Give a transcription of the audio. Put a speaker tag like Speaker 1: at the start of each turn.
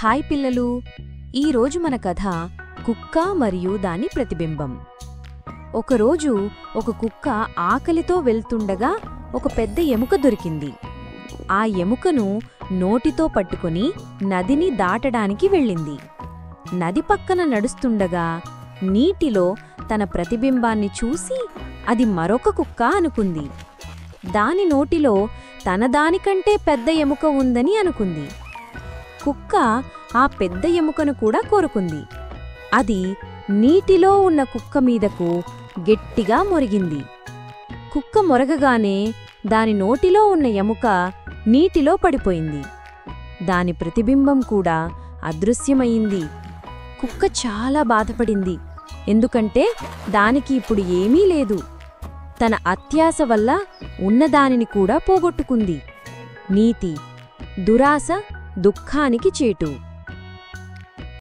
Speaker 1: Hi పిల్లలు, ఈరోజు మన కథ కుక్క మరియు దాని ప్రతిబింబం. ఒకరోజు ఒక కుక్క ఆకలితో వెళ్తుండగా ఒక పెద్ద ఎముక దొరికింది. ఆ ఎముకను నోటితో పట్టుకుని నదిని దాటడానికి వెళ్ళింది. నది పక్కన నడుస్తుండగా నీటిలో తన ప్రతిబింబాన్ని చూసి అది మరొక కుక్క అనుకుంది. దాని నోటిలో తన దానికంటే పెద్ద ఎముక ఉందని అనుకుంది. కుక్క ఆ పెద్ద ఎముకను కూడా కోరుకుంది. అది నీటిలో ఉన్న కుక్క మీదకు గట్టిగా మొరిగింది. కుక్క మొరగగానే దాని నోటిలో ఉన్న ఎముక నీటిలో పడిపోయింది. దాని ప్రతిబింబం కూడా అదృశ్యమయింది. కుక్క చాలా బాధపడింది, ఎందుకంటే దానికి ఇప్పుడు ఏమీ లేదు. తన అత్యాశ వల్ల ఉన్నదానిని కూడా పోగొట్టుకుంది. నీతి: దురాశ దుఃఖానికి చేటు.